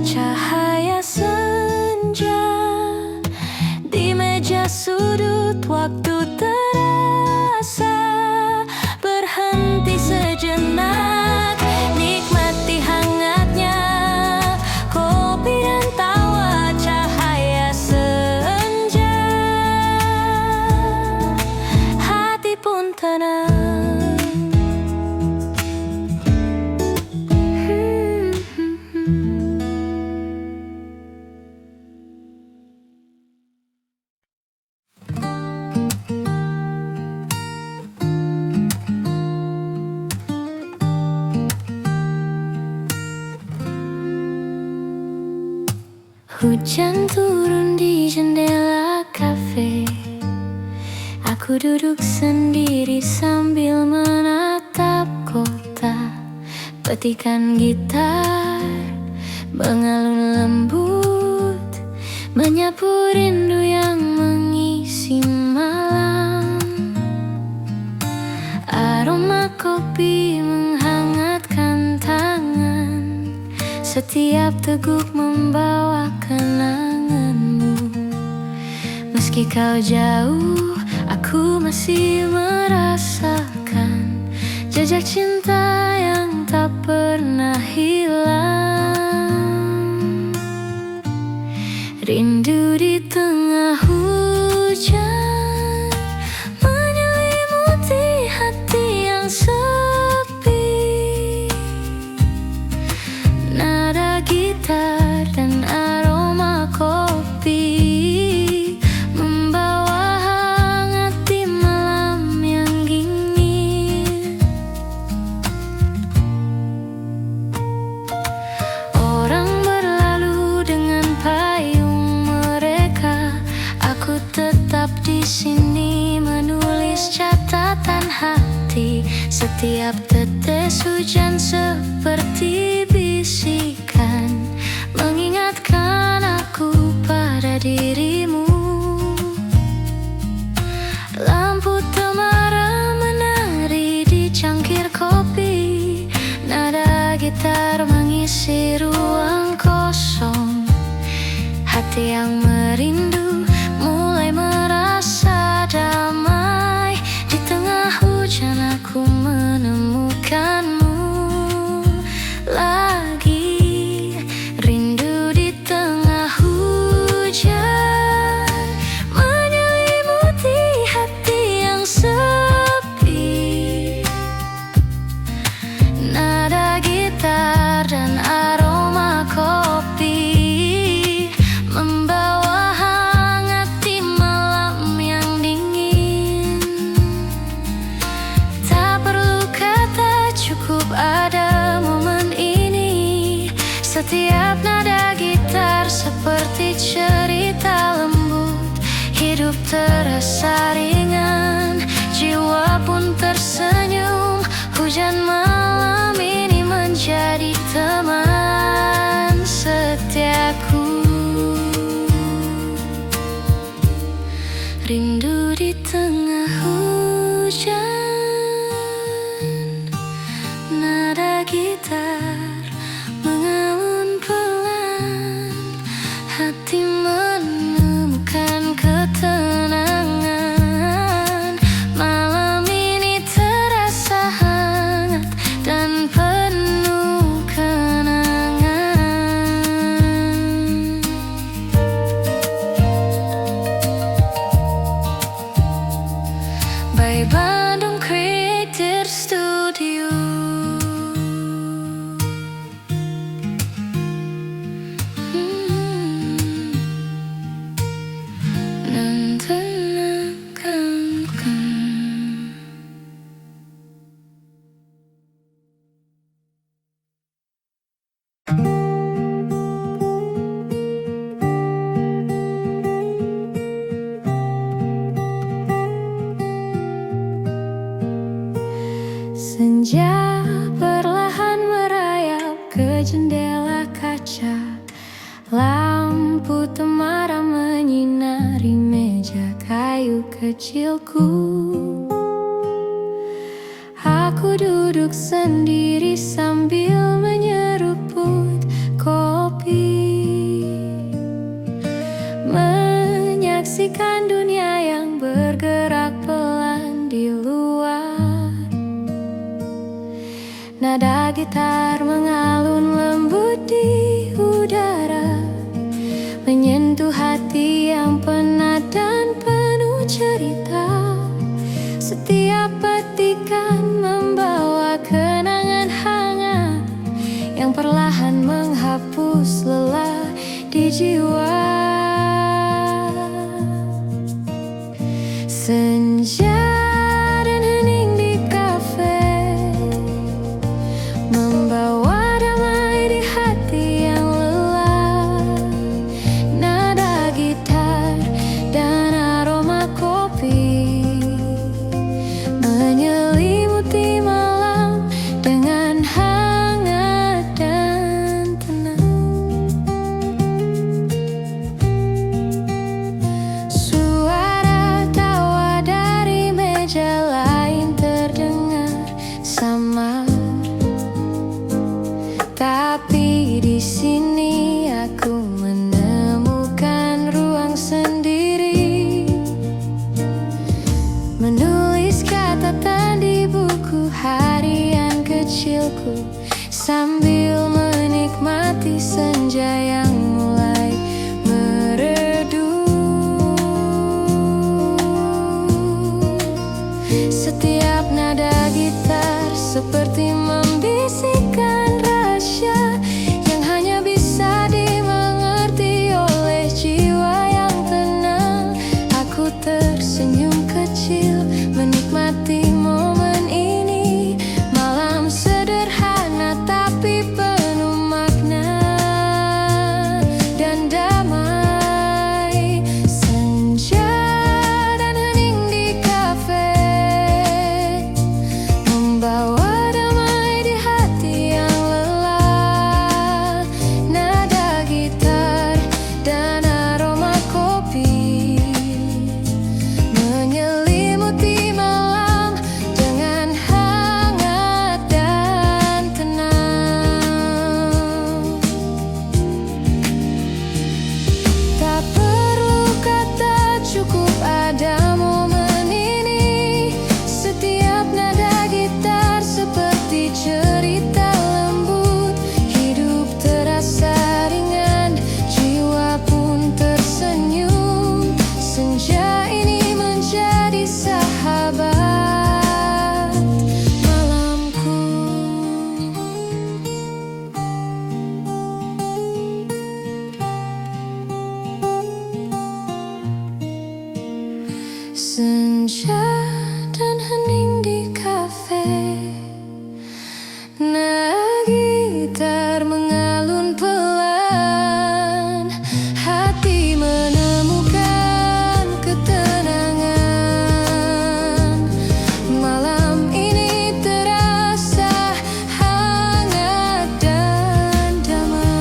Cahaya senja di meja sudut, waktu terasa berhenti sejenak. Nikmati hangatnya kopi dan tawa. Cahaya senja, hati pun tenang. Hujan turun di jendela kafe. Aku duduk sendiri sambil menatap kota. Petikan gitar mengalun lembut, menyapu rindu yang mengisi malam. Aroma kopi menghangatkan tangan. Setiap teguk membawa kenanganmu. Meski kau jauh, aku masih merasakan jejak cinta yang tak Tetes hujan seperti bisikan mengingatkan aku pada dirimu. Lampu temaram menari di cangkir kopi, nada gitar mengisi ruang kosong. Hati yang merindu mulai merasa damai. Di tengah hujan aku menemukanmu lagi. Rindu di tengah hujan menyelimuti hati yang sepi. Nada gitar dan aroma kopi membawa hangat di malam yang dingin. Tak perlu kata, cukup ada momen ini. Setiap nada gitar seperti cerita lembut. Hidup terasa ringan, jiwa pun tersenyum. Hujan malam ini menjadi teman setiaku. Rindu di tengah hujan, nada gitar mengalun pelan. Hati menemukan ketenangan. Malam ini terasa hangat dan penuh kenangan. By Bandung Creative Studio. Dan tenangkan. Senja perlahan merayap ke jendela kaca. Lampu temaram menyinari meja kayu kecilku. Aku duduk sendiri sambil menyeruput kopi, menyaksikan dunia yang bergerak pelan di luar. Nada gitar mengalun lembut di udara, menyentuh hati yang penat dan penuh cerita. Setiap petikan membawa kenangan hangat yang perlahan menghapus lelah di jiwa. Senja dan hening di kafe membawa damai di hati yang lelah. Nada gitar dan aroma kopi menyelimuti malam dengan hangat dan tenang. Suara tawa dari meja lain terdengar samar, tapi di sini aku menemukan ruang sendiri. Menulis catatan di buku harian kecilku sambil menikmati senja yang mulai meredup. Setiap nada gitar seperti membisikkan rahasia yang hanya bisa dimengerti oleh jiwa yang tenang. Aku tersenyum kecil menikmati momen ini. Malam sederhana tapi penuh makna dan damai. Senja dan hening di kafe membawa damai Nada gitar mengalun pelan, hati menemukan ketenangan. Malam ini terasa hangat dan damai.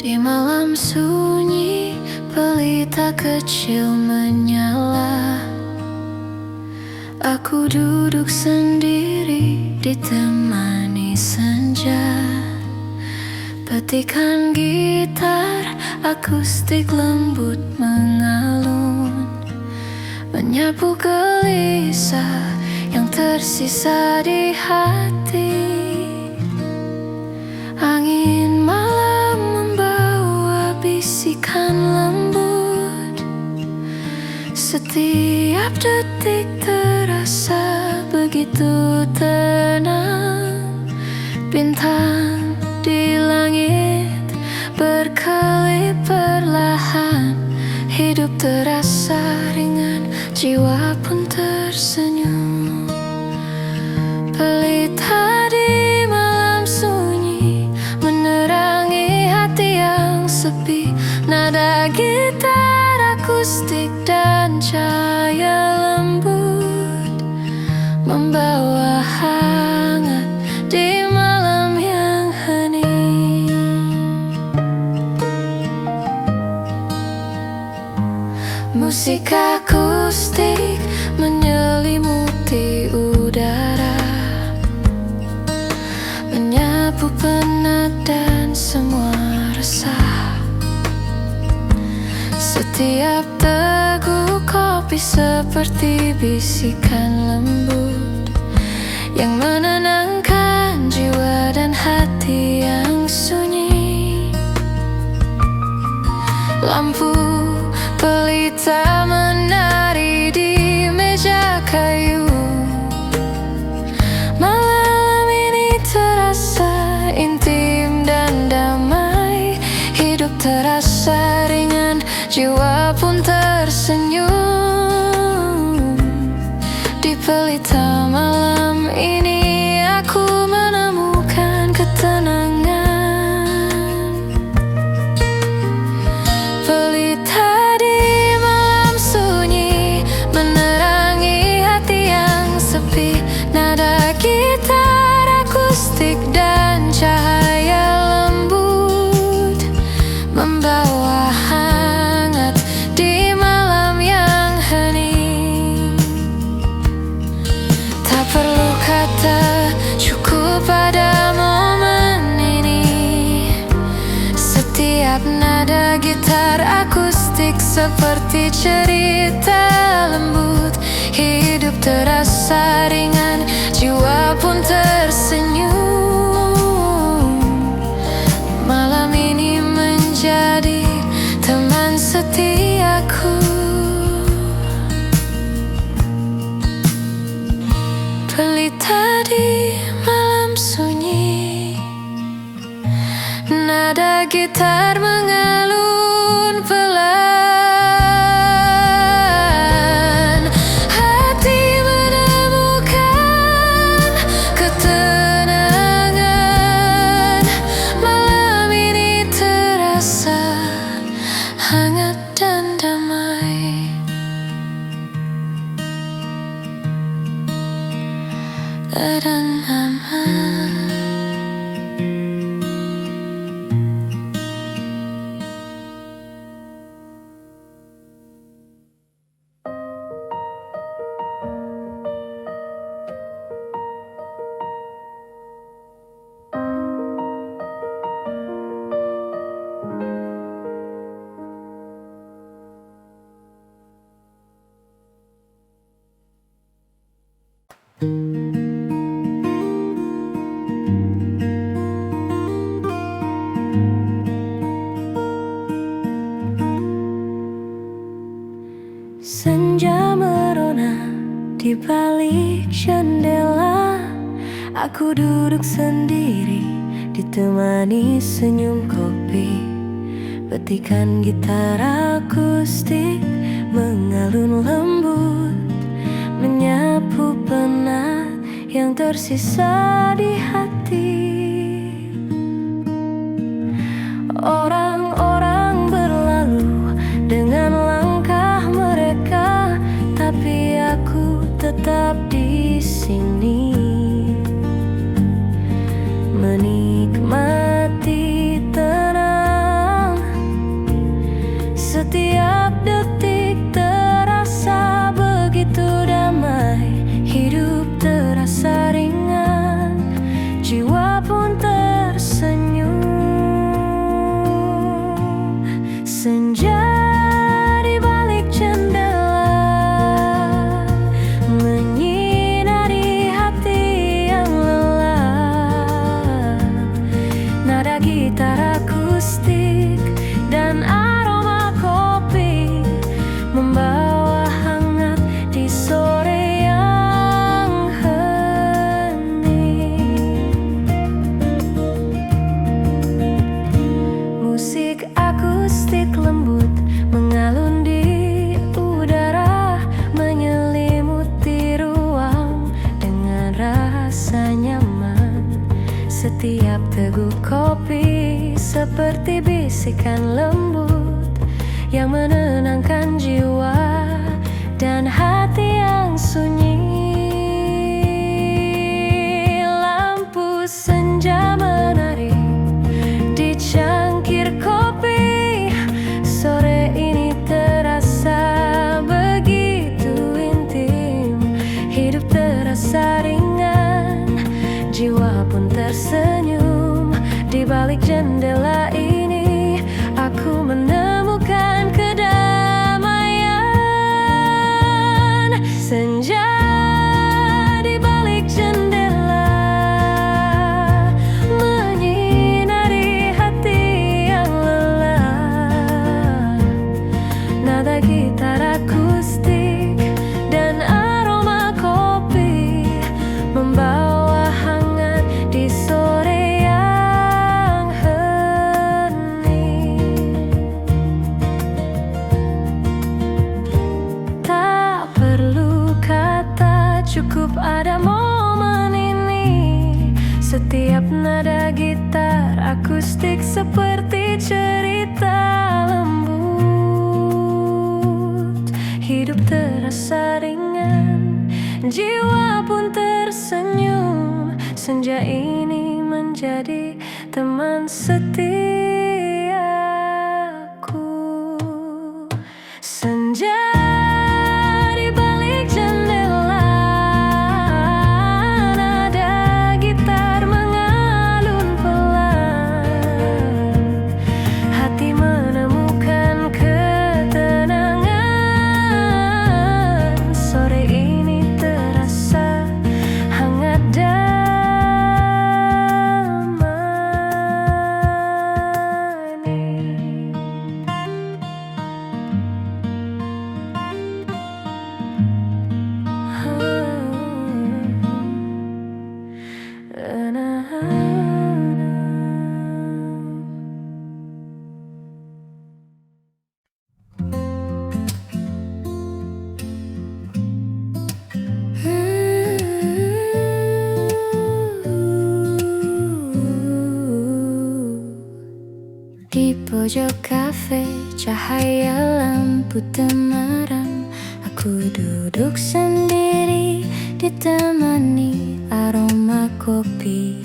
Di malam sunyi, pelita kecil menyala. Aku duduk sendiri ditemani senja. Petikan gitar akustik lembut mengalun, menyapu gelisah yang tersisa di hati. Angin malam membawa bisikan lembut. Setiap detik terasa begitu tenang. Bintang di langit berkelip perlahan. Hidup terasa ringan, jiwa pun tersenyum. Pelita di malam sunyi menerangi hati yang sepi. Nada gitar akustik dan cahaya lembut membawa hangat di malam yang hening. Musik akustik menyelimuti udara, menyapu penat dan semua resah. Setiap teguk kopi seperti bisikan lembut yang menenangkan jiwa dan hati yang sunyi. Lampu pelita menari di meja kayu. Malam ini terasa intim dan damai. Hidup terasa ringan, jiwa pun tersenyum. Di pelita malam ini aku menemukan ketenangan. Pelita di malam sunyi menerangi hati yang sepi. Nada gitar akustik dan cahaya lembut membawa hangat di malam yang hening. Tak perlu kata, cukup pada momen ini. Setiap nada gitar akustik seperti cerita lembut. Hidup terasa ringan, jiwa pun tersenyum. Malam ini menjadi teman setiaku. Pelita di malam sunyi, nada gitar mengalun pelan. Hati menemukan ketenangan. Malam ini terasa hangat dan damai. Dan aman. Di balik jendela, aku duduk sendiri, ditemani senyum kopi. Petikan gitar akustik mengalun lembut, menyapu penat yang tersisa di hati. Orang-orang berlalu dengan langkah mereka, tapi aku tetap di sini, menikmati tenang. Setiap detik terasa begitu damai, hidup terasa ringan, jiwa pun tersenyum. Senja di balik jendela menyinari hati yang lelah. Nada gitar akustik dan aroma kopi membawa hangat di sore yang hening. Musik akustik lembut mengalun di udara, menyelimuti ruang dengan rasa nyaman. Setiap teguk kopi seperti bisikan lembut yang menenangkan jiwa dan hati yang sunyi. Lampu senja menari di cangkir kopi, sore ini terasa begitu intim. Hidup terasa ringan, jiwa pun tersenyum. Di balik jendela ini aku menemukan kedamaian. Senja di balik jendela menyinari hati yang lelah. Nada gitar akustik dan aroma kopi membawa hangat di sore yang hening. Tak perlu kata, cukup ada momen ini. Setiap nada gitar akustik seperti cerita lembut. Hidup terasa ringan, jiwa pun tersenyum. Senja ini menjadi teman setiaku. Senja di balik jendela, nada gitar mengalun pelan. Hati menemukan ketenangan. Sore ini terasa hangat Di pojok kafe, cahaya lampu temaram. Aku duduk sendiri, ditemani aroma kopi.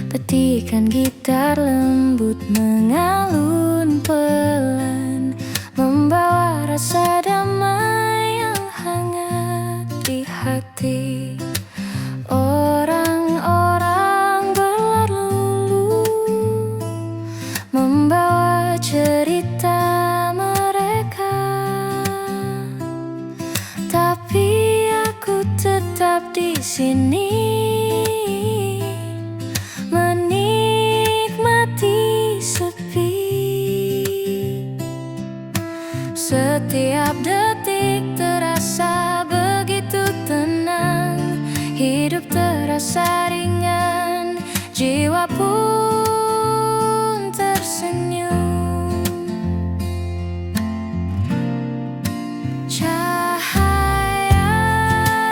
Petikan gitar lembut mengalun pelan, membawa rasa damai yang hangat di hati. Orang-orang berlalu membawa cerita mereka, tapi aku tetap di sini, menikmati sepi. Setiap terasa ringan, jiwa pun tersenyum. Cahaya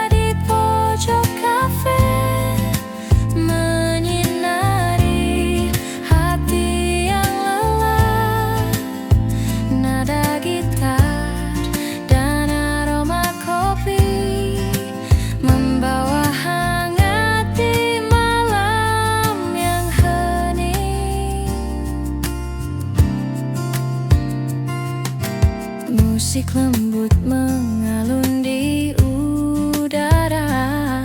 di pojok kafe menyinari hati yang lelah. Nada gitar dan aroma kopi membawa hangat di malam yang hening. Musik lembut mengalun di udara,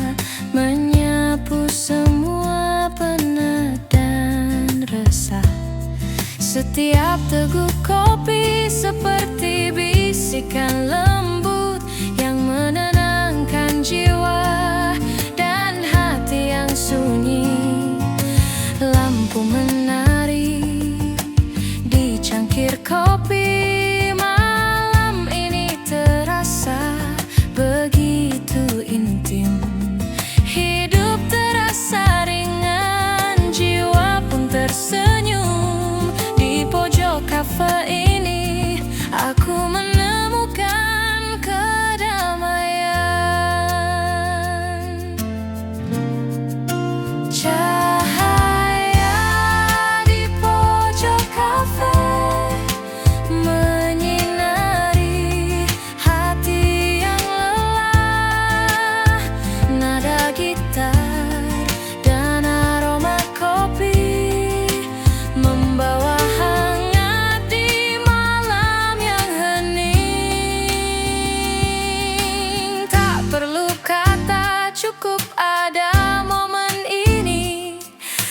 menyapu semua penat dan resah. Setiap teguk kopi seperti bisikan lembut yang menenangkan jiwa dan hati yang sunyi. Lampu menari di cangkir kopi, malam ini terasa begitu intim. Hidup terasa ringan, jiwa pun tersenyum. Di pojok kafe ini aku menemukan kedamaian. Cahaya di pojok kafe menyinari hati yang lelah. Nada gitar dan aroma kopi membawa hangat di malam yang hening. Tak perlu kata, cukup ada momen ini.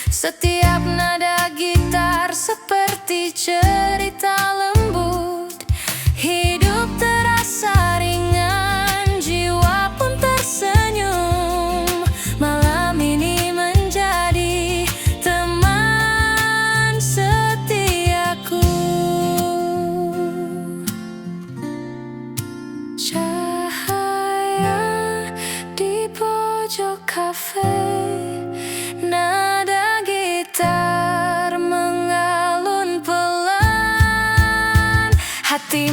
Setiap nada gitar seperti cerita lembut. Hidup terasa ringan, jiwa pun tersenyum. Malam ini menjadi teman setiaku. Cahaya di pojok kafe, nada gitar mengalun pelan, hati